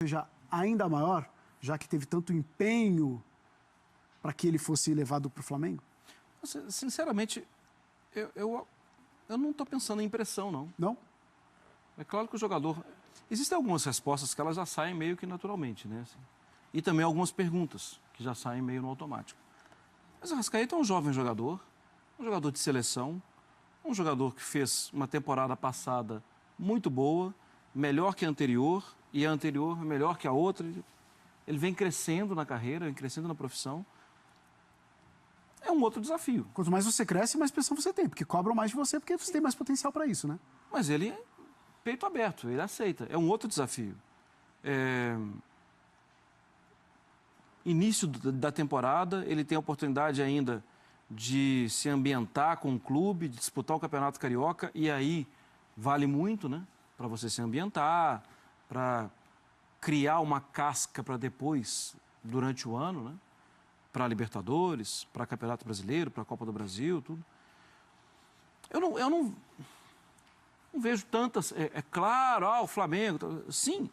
seja ainda maior, já que teve tanto empenho para que ele fosse levado para o Flamengo? Sinceramente, eu não estou pensando em impressão, não. Não? É claro que o jogador... Existem algumas respostas que elas já saem meio que naturalmente, né? Assim. E também algumas perguntas que já saem meio no automático. Mas o Arrascaeta é um jovem jogador, um jogador de seleção, um jogador que fez uma temporada passada muito boa, melhor que a anterior, e a anterior melhor que a outra. Ele vem crescendo na carreira, vem crescendo na profissão. É um outro desafio. Quanto mais você cresce, mais pressão você tem, porque cobram mais de você, porque você tem mais potencial para isso, né? Mas ele é peito aberto, ele aceita. É um outro desafio. Início da temporada, ele tem a oportunidade ainda de se ambientar com o clube, de disputar o Campeonato Carioca, e aí vale muito, né? Para você se ambientar, para criar uma casca para depois, durante o ano, né? Para Libertadores, para Campeonato Brasileiro, para a Copa do Brasil, tudo. Eu não vejo tantas... É claro, o Flamengo... Sim,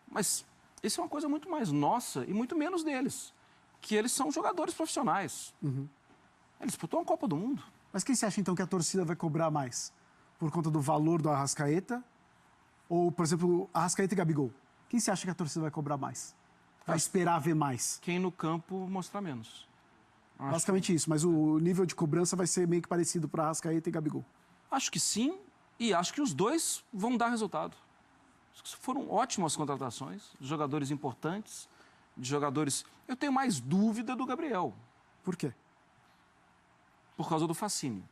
mas isso é uma coisa muito mais nossa e muito menos deles, que eles são jogadores profissionais. Uhum. Eles disputam a Copa do Mundo. Mas quem você acha, então, que a torcida vai cobrar mais? Por conta do valor do Arrascaeta? Ou, por exemplo, Arrascaeta e Gabigol? Quem você acha que a torcida vai cobrar mais? Vai esperar ver mais? Quem no campo mostrar menos. Basicamente isso, mas o nível de cobrança vai ser meio que parecido para Arrascaeta e Gabigol. Acho que sim, e acho que os dois vão dar resultado. Foram ótimas contratações, jogadores importantes, de jogadores... Eu tenho mais dúvida do Gabriel. Por quê? Por causa do fascínio.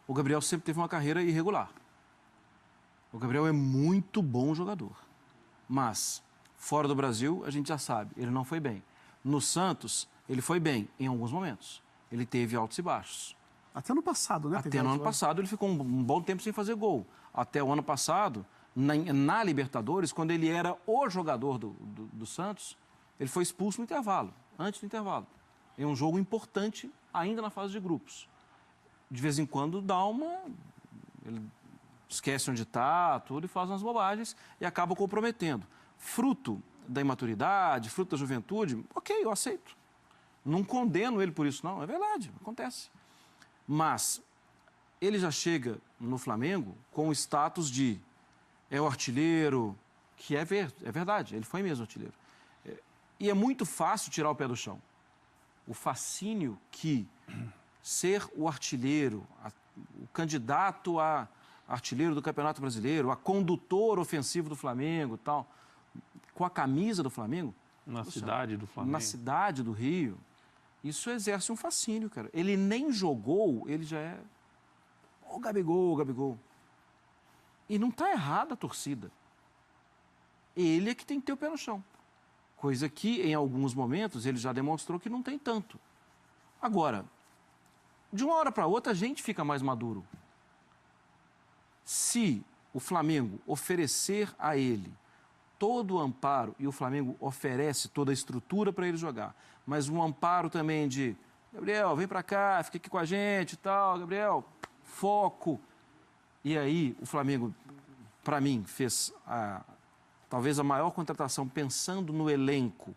O Gabriel sempre teve uma carreira irregular. O Gabriel é muito bom jogador. Mas, fora do Brasil, a gente já sabe, ele não foi bem. No Santos, ele foi bem em alguns momentos. Ele teve altos e baixos. Até no passado, né? Até no ano passado, ele ficou um bom tempo sem fazer gol. Até o ano passado, na Libertadores, quando ele era o jogador do Santos, ele foi expulso no intervalo, antes do intervalo. É um jogo importante ainda na fase de grupos. De vez em quando dá uma... Ele esquece onde está, tudo, e faz umas bobagens e acaba comprometendo. Fruto da imaturidade, fruto da juventude, ok, eu aceito. Não condeno ele por isso, não. É verdade, acontece. Mas ele já chega no Flamengo com o status de... É o artilheiro, que é verdade, ele foi mesmo artilheiro. E é muito fácil tirar o pé do chão. O fascínio que ser o artilheiro, o candidato a artilheiro do Campeonato Brasileiro, a condutor ofensivo do Flamengo e tal, com a camisa do Flamengo... Na cidade do Flamengo. Na cidade do Rio, isso exerce um fascínio, cara. Ele nem jogou, ele já é... Ô, Gabigol, Gabigol. E não está errada a torcida. Ele é que tem que ter o pé no chão. Coisa que, em alguns momentos, ele já demonstrou que não tem tanto. Agora, de uma hora para outra, a gente fica mais maduro. Se o Flamengo oferecer a ele todo o amparo, e o Flamengo oferece toda a estrutura para ele jogar, mas um amparo também de... Gabriel, vem para cá, fica aqui com a gente e tal. Gabriel, foco. E aí, o Flamengo, para mim, fez talvez a maior contratação pensando no elenco,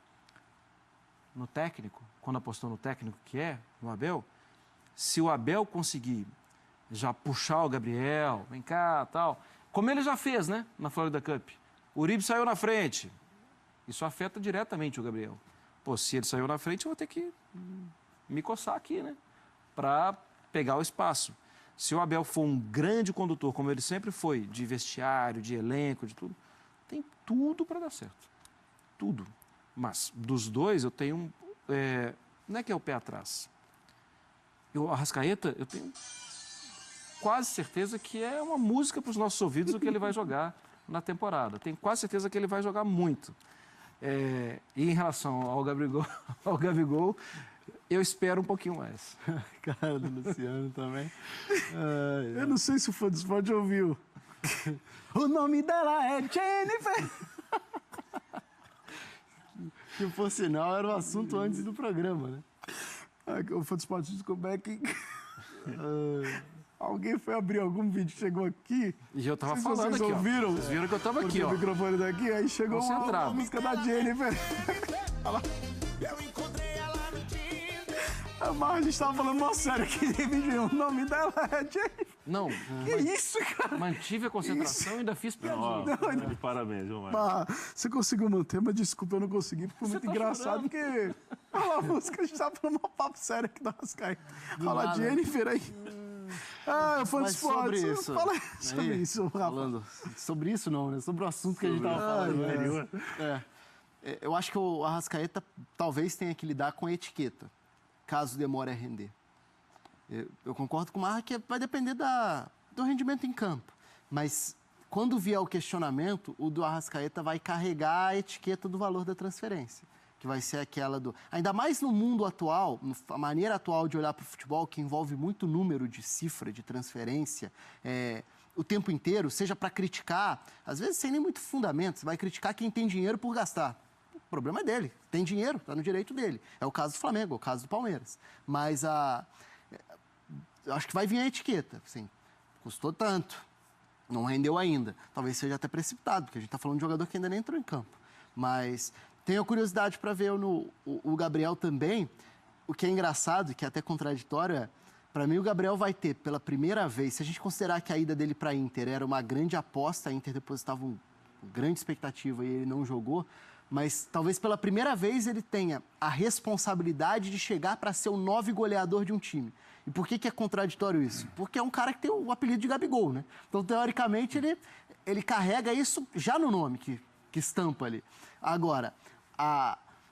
no técnico, quando apostou no técnico que é, no Abel. Se o Abel conseguir já puxar o Gabriel, vem cá, tal, como ele já fez, né, na Florida Cup. O Uribe saiu na frente. Isso afeta diretamente o Gabriel. Pô, se ele saiu na frente, eu vou ter que me coçar aqui, né, para pegar o espaço. Se o Abel for um grande condutor, como ele sempre foi, de vestiário, de elenco, de tudo, tem tudo para dar certo. Tudo. Mas, dos dois, eu tenho... não é que é o pé atrás. O Arrascaeta, eu tenho quase certeza que é uma música para os nossos ouvidos o que ele vai jogar na temporada. Tenho quase certeza que ele vai jogar muito. E em relação ao Gabigol, eu espero um pouquinho mais. Cara do Luciano também. Eu não sei se o fã do esporte ouviu. O nome dela é Jennifer. Que, por sinal, era o assunto antes do programa, né? O fã do esporte descobriu que... Alguém foi abrir algum vídeo que chegou aqui. E eu tava Não sei se falando vocês aqui, ouviram? ó. Vocês viram que eu tava Porque aqui, ó. o microfone daqui, aí chegou uma Concentrado. música da Jennifer. Olha lá. A Marge estava falando uma série que o nome dela é Jennifer. Não, Que isso, cara? mantive a concentração e ainda fiz piadinha. De parabéns, viu, Marcos? Ah, você conseguiu manter, mas desculpa, eu não consegui, porque foi muito engraçado, porque... Olha lá, a música, a gente estava falando uma papo sério aqui da Rascaeta. Olha lá, Jennifer aí. Ah, fã de Mas sobre esportes. isso, Fala sobre aí, isso, Rafa. falando sobre isso não, né? Sobre o assunto que a gente tava falando anterior. Eu acho que o Arrascaeta talvez tenha que lidar com a etiqueta, caso demore a render. Eu concordo com o Marra que vai depender do rendimento em campo. Mas quando vier o questionamento, o do Arrascaeta vai carregar a etiqueta do valor da transferência, que vai ser aquela do... Ainda mais no mundo atual, a maneira atual de olhar para o futebol, que envolve muito número de cifra, de transferência, o tempo inteiro, seja para criticar, às vezes sem nem muito fundamento, você vai criticar quem tem dinheiro por gastar. O problema é dele, tem dinheiro, está no direito dele. É o caso do Flamengo, é o caso do Palmeiras. Mas eu acho que vai vir a etiqueta, assim, custou tanto, não rendeu ainda. Talvez seja até precipitado, porque a gente está falando de um jogador que ainda nem entrou em campo. Mas tenho curiosidade para ver o Gabriel também. O que é engraçado e que é até contraditório para mim, o Gabriel vai ter, pela primeira vez, se a gente considerar que a ida dele para a Inter era uma grande aposta, a Inter depositava uma grande expectativa e ele não jogou, mas talvez pela primeira vez ele tenha a responsabilidade de chegar para ser o 9 goleador de um time. E por que é contraditório isso? Porque é um cara que tem o apelido de Gabigol, né? Então, teoricamente, ele carrega isso já no nome que estampa ali. Agora,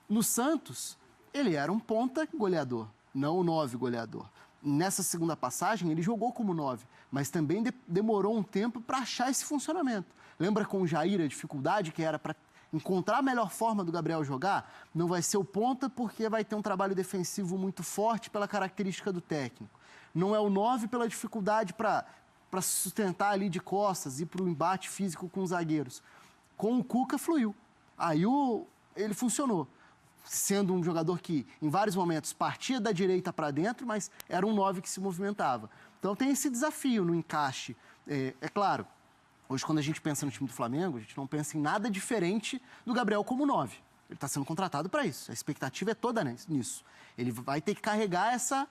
no Santos, ele era um ponta goleador, não o 9 goleador. Nessa segunda passagem, ele jogou como 9, mas também demorou um tempo para achar esse funcionamento. Lembra com o Jair a dificuldade que era para encontrar a melhor forma do Gabriel jogar? Não vai ser o ponta porque vai ter um trabalho defensivo muito forte pela característica do técnico. Não é o 9 pela dificuldade para se sustentar ali de costas e para o embate físico com os zagueiros. Com o Cuca fluiu. Aí ele funcionou, sendo um jogador que em vários momentos partia da direita para dentro, mas era um 9 que se movimentava. Então tem esse desafio no encaixe. É claro, hoje, quando a gente pensa no time do Flamengo, a gente não pensa em nada diferente do Gabriel como 9. Ele está sendo contratado para isso. A expectativa é toda nisso. Ele vai ter que carregar essa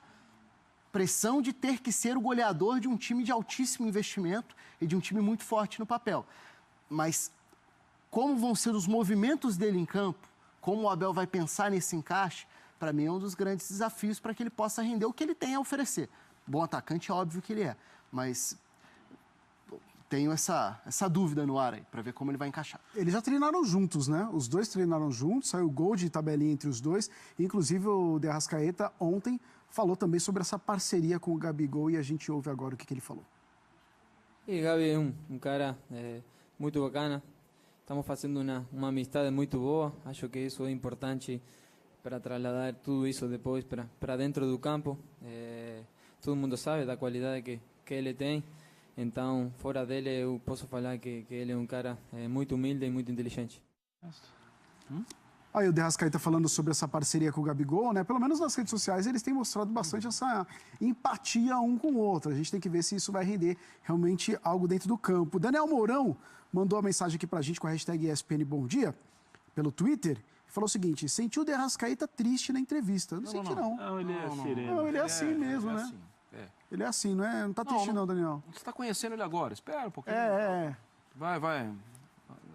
pressão de ter que ser o goleador de um time de altíssimo investimento e de um time muito forte no papel. Mas como vão ser os movimentos dele em campo, como o Abel vai pensar nesse encaixe, para mim é um dos grandes desafios para que ele possa render o que ele tem a oferecer. Bom atacante, é óbvio que ele é, mas tenho essa dúvida no ar aí, para ver como ele vai encaixar. Eles já treinaram juntos, né? Os dois treinaram juntos, saiu gol de tabelinha entre os dois. Inclusive, o De Arrascaeta ontem falou também sobre essa parceria com o Gabigol e a gente ouve agora o que ele falou. E Gabi é um cara muito bacana. Estamos fazendo uma amizade muito boa. Acho que isso é importante para trasladar tudo isso depois para dentro do campo. Todo mundo sabe da qualidade que ele tem. Então, fora dele, eu posso falar que ele é um cara muito humilde e muito inteligente. Aí o De Arrascaeta falando sobre essa parceria com o Gabigol, né? Pelo menos nas redes sociais eles têm mostrado bastante essa empatia um com o outro. A gente tem que ver se isso vai render realmente algo dentro do campo. Daniel Mourão mandou uma mensagem aqui pra gente com a hashtag ESPN Bom Dia, pelo Twitter, e falou o seguinte: sentiu o De Arrascaeta triste na entrevista. Não senti, não. Não, ele é sereno. Não, ele é assim mesmo, né? Assim, Ele é assim, não tá triste não, Daniel. Você está conhecendo ele agora, espera um pouquinho. Vai.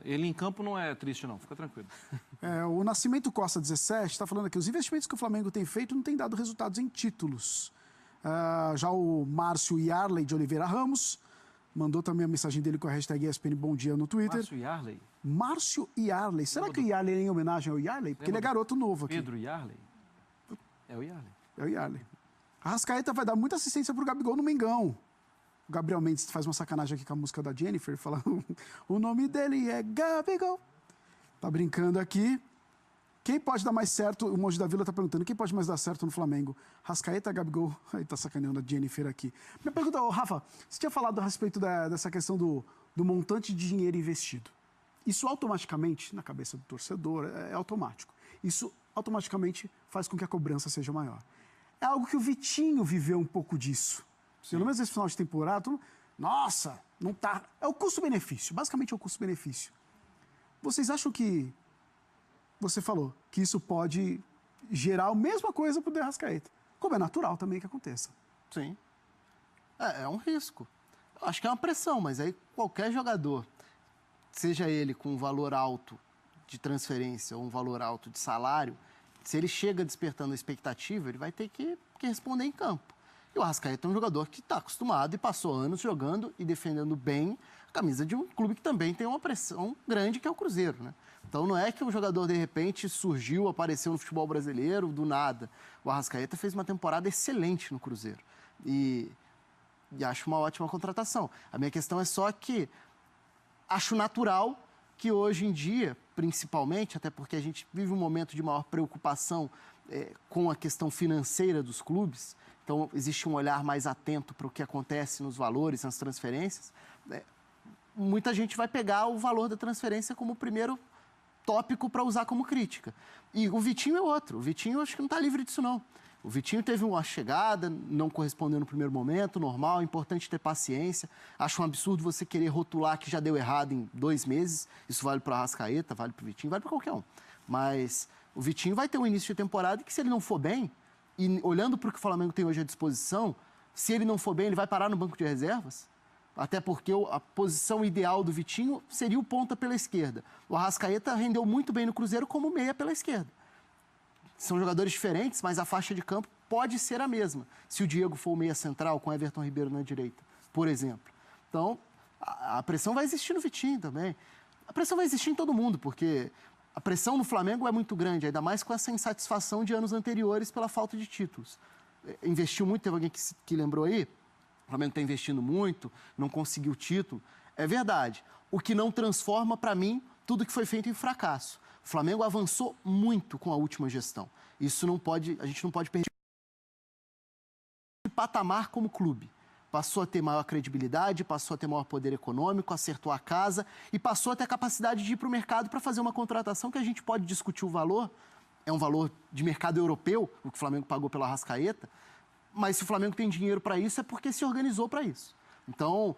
Ele em campo não é triste, não, fica tranquilo. O Nascimento Costa 17 está falando aqui: os investimentos que o Flamengo tem feito não têm dado resultados em títulos. Já o Márcio Yarley de Oliveira Ramos mandou também a mensagem dele com a hashtag ESPN Bom Dia no Twitter. Márcio Yarley? Márcio Yarley. Será que o Yarley é em homenagem ao Yarley? Porque ele é garoto novo aqui. Pedro Yarley? É o Yarley. É o Yarley. A Arrascaeta vai dar muita assistência pro Gabigol no Mengão. O Gabriel Mendes faz uma sacanagem aqui com a música da Jennifer, falando o nome dele é Gabigol. Tá brincando aqui. Quem pode dar mais certo? O Monge da Vila tá perguntando: quem pode mais dar certo no Flamengo? Arrascaeta, Gabigol? Aí tá sacaneando a Jennifer aqui. Minha pergunta, Rafa, você tinha falado a respeito dessa questão do montante de dinheiro investido. Isso automaticamente, na cabeça do torcedor, é automático. Isso automaticamente faz com que a cobrança seja maior. É algo que o Vitinho viveu um pouco disso. Pelo menos esse final de temporada, nossa, não tá... É o custo-benefício, basicamente é o custo-benefício. Vocês acham que, você falou, que isso pode gerar a mesma coisa pro De Arrascaeta? Como é natural também que aconteça. Sim. É um risco. Acho que é uma pressão, mas aí qualquer jogador, seja ele com um valor alto de transferência ou um valor alto de salário, se ele chega despertando a expectativa, ele vai ter que responder em campo. E o Arrascaeta é um jogador que está acostumado e passou anos jogando e defendendo bem a camisa de um clube que também tem uma pressão grande, que é o Cruzeiro, né? Então não é que o jogador, de repente, surgiu, apareceu no futebol brasileiro do nada. O Arrascaeta fez uma temporada excelente no Cruzeiro. E acho uma ótima contratação. A minha questão é só que acho natural que hoje em dia, principalmente, até porque a gente vive um momento de maior preocupação com a questão financeira dos clubes, então existe um olhar mais atento para o que acontece nos valores, nas transferências, muita gente vai pegar o valor da transferência como o primeiro tópico para usar como crítica. E o Vitinho é outro. O Vitinho acho que não está livre disso, não. O Vitinho teve uma chegada, não correspondeu no primeiro momento, normal, é importante ter paciência. Acho um absurdo você querer rotular que já deu errado em 2 meses. Isso vale para o Arrascaeta, vale para o Vitinho, vale para qualquer um. Mas o Vitinho vai ter um início de temporada que, se ele não for bem, e olhando para o que o Flamengo tem hoje à disposição, se ele não for bem, ele vai parar no banco de reservas. Até porque a posição ideal do Vitinho seria o ponta pela esquerda. O Arrascaeta rendeu muito bem no Cruzeiro como meia pela esquerda. São jogadores diferentes, mas a faixa de campo pode ser a mesma, se o Diego for o meia central com Everton Ribeiro na direita, por exemplo. Então, a pressão vai existir no Vitinho também. A pressão vai existir em todo mundo, porque a pressão no Flamengo é muito grande, ainda mais com essa insatisfação de anos anteriores pela falta de títulos. Investiu muito, teve alguém que lembrou aí, o Flamengo está investindo muito, não conseguiu o título. É verdade. O que não transforma, para mim, tudo que foi feito em fracasso. O Flamengo avançou muito com a última gestão. Isso não pode, a gente não pode perder o patamar como clube. Passou a ter maior credibilidade, passou a ter maior poder econômico, acertou a casa e passou a ter a capacidade de ir para o mercado para fazer uma contratação que a gente pode discutir o valor. É um valor de mercado europeu, o que o Flamengo pagou pela Arrascaeta, mas se o Flamengo tem dinheiro para isso é porque se organizou para isso. Então,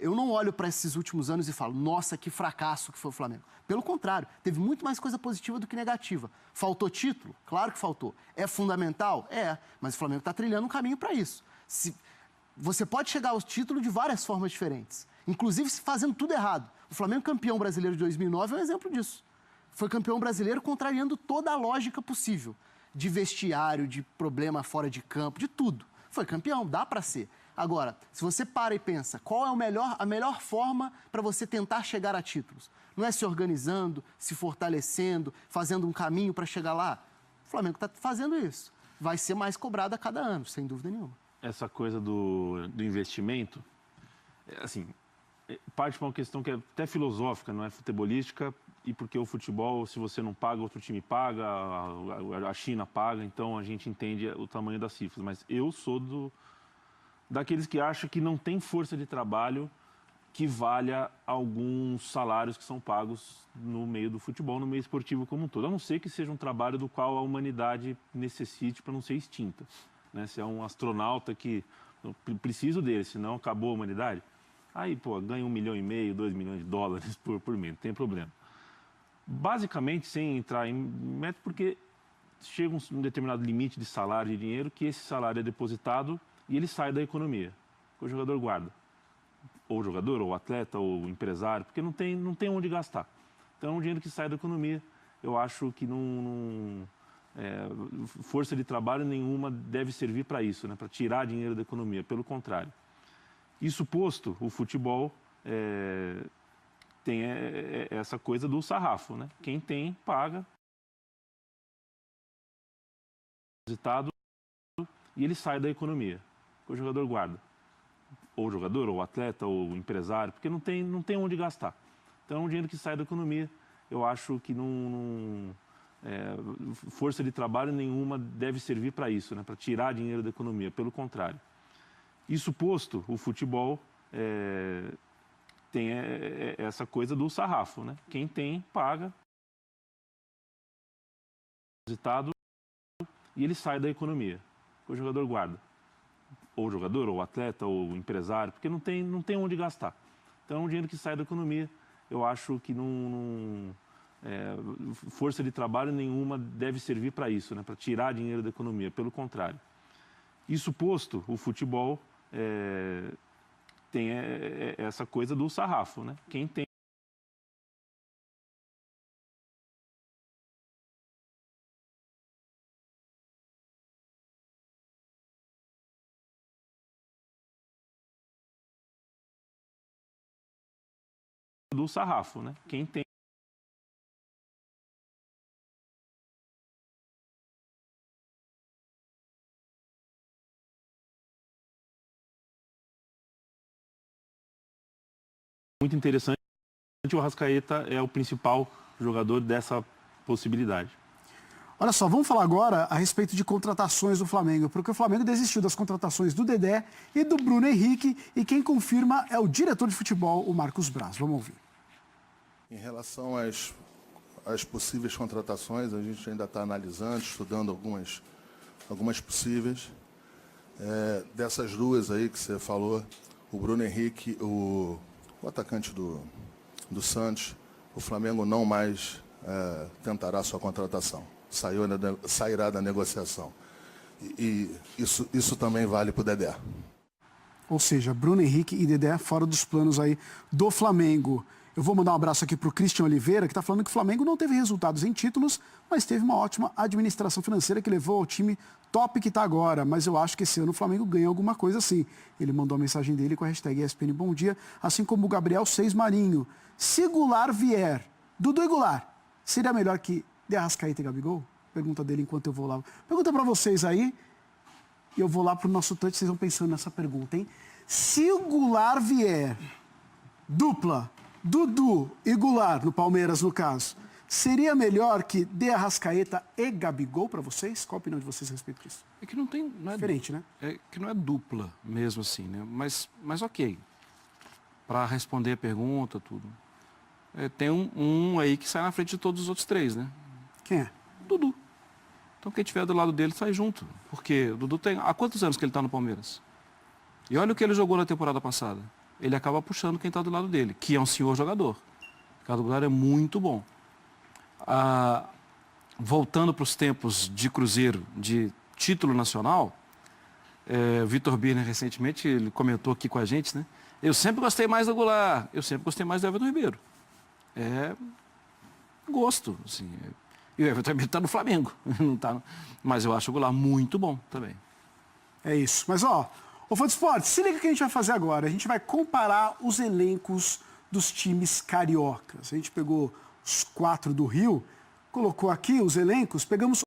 eu não olho para esses últimos anos e falo, nossa, que fracasso que foi o Flamengo. Pelo contrário, teve muito mais coisa positiva do que negativa. Faltou título? Claro que faltou. É fundamental? É, mas o Flamengo está trilhando um caminho para isso. Você pode chegar ao título de várias formas diferentes, inclusive fazendo tudo errado. O Flamengo campeão brasileiro de 2009 é um exemplo disso. Foi campeão brasileiro contrariando toda a lógica possível, de vestiário, de problema fora de campo, de tudo. Foi campeão, dá para ser. Agora, se você para e pensa, qual é a melhor forma para você tentar chegar a títulos? Não é se organizando, se fortalecendo, fazendo um caminho para chegar lá? O Flamengo está fazendo isso. Vai ser mais cobrado a cada ano, sem dúvida nenhuma. Essa coisa do investimento, assim, parte para uma questão que é até filosófica, não é futebolística, e porque o futebol, se você não paga, outro time paga, a China paga, então a gente entende o tamanho das cifras. Mas eu sou daqueles que acham que não tem força de trabalho que valha alguns salários que são pagos no meio do futebol, no meio esportivo como um todo. A não ser que seja um trabalho do qual a humanidade necessite para não ser extinta. Né? Se é um astronauta que preciso dele, senão acabou a humanidade, aí, ganha 1,5 milhão, 2 milhões de dólares por mês, não tem problema. Basicamente, sem entrar em método, porque chega um determinado limite de salário e dinheiro que esse salário é depositado e ele sai da economia. O jogador guarda. Ou o jogador, ou o atleta, ou o empresário, porque não tem onde gastar. Então, é um dinheiro que sai da economia. Eu acho que força de trabalho nenhuma deve servir para isso, né? Para tirar dinheiro da economia. Pelo contrário. Isso posto, o futebol tem essa coisa do sarrafo, né? Quem tem, paga. Depositado e ele sai da economia. O jogador guarda. Ou o jogador, ou o atleta, ou o empresário, porque não tem onde gastar. Então, é um dinheiro que sai da economia. Eu acho que força de trabalho nenhuma deve servir para isso, né? Para tirar dinheiro da economia. Pelo contrário. Isso posto, o futebol tem essa coisa do sarrafo, né? Quem tem, paga. Depositado e ele sai da economia. O jogador guarda. ou o jogador, ou o atleta, ou o empresário, porque não tem onde gastar. Então é um dinheiro que sai da economia. Eu acho que força de trabalho nenhuma deve servir para isso, né? Para tirar dinheiro da economia. Pelo contrário. Isso posto, o futebol tem essa coisa do sarrafo, né? Quem tem do sarrafo, né? Quem tem muito interessante, o Arrascaeta é o principal jogador dessa possibilidade. Olha só, vamos falar agora a respeito de contratações do Flamengo, porque o Flamengo desistiu das contratações do Dedé e do Bruno Henrique, e quem confirma é o diretor de futebol, o Marcos Braz. Vamos ouvir. Em relação às possíveis contratações, a gente ainda está analisando, estudando algumas possíveis. Dessas duas aí que você falou, o Bruno Henrique, o atacante do Santos, o Flamengo não mais tentará sua contratação. Sairá da negociação. E isso também vale para o Dedé. Ou seja, Bruno Henrique e Dedé fora dos planos aí do Flamengo. Eu vou mandar um abraço aqui para o Christian Oliveira, que está falando que o Flamengo não teve resultados em títulos, mas teve uma ótima administração financeira que levou ao time top que está agora. Mas eu acho que esse ano o Flamengo ganha alguma coisa sim. Ele mandou a mensagem dele com a hashtag ESPN Bom Dia, assim como o Gabriel Seis Marinho. Se Goulart vier, Dudu e Goulart, seria melhor que De Arrascaeta e Gabigol? Pergunta dele enquanto eu vou lá. Pergunta para vocês aí, e eu vou lá para o nosso touch, vocês vão pensando nessa pergunta, hein? Se o Goulart vier, dupla, Dudu e Goulart, no Palmeiras no caso, seria melhor que De Arrascaeta e Gabigol para vocês? Qual a opinião de vocês a respeito disso? É que não tem... Não é diferente, né? É que não é dupla mesmo assim, né? Mas ok. Para responder a pergunta, tudo. Tem um aí que sai na frente de todos os outros três, né? Quem é? Dudu. Então quem estiver do lado dele sai junto. Porque o Dudu tem... Há quantos anos que ele está no Palmeiras? E olha o que ele jogou na temporada passada. Ele acaba puxando quem está do lado dele, que é um senhor jogador. Ricardo Goulart é muito bom. Voltando para os tempos de Cruzeiro, de título nacional, Vitor Birner recentemente ele comentou aqui com a gente, né? Eu sempre gostei mais do Goulart, eu sempre gostei mais do Everton Ribeiro. É gosto, assim. E o Everton Ribeiro está no Flamengo, não tá, mas eu acho o Goulart muito bom também. É isso. Mas, ó, ô Fã de Esporte, se liga o que a gente vai fazer agora. A gente vai comparar os elencos dos times cariocas. A gente pegou os 4 do Rio, colocou aqui os elencos, pegamos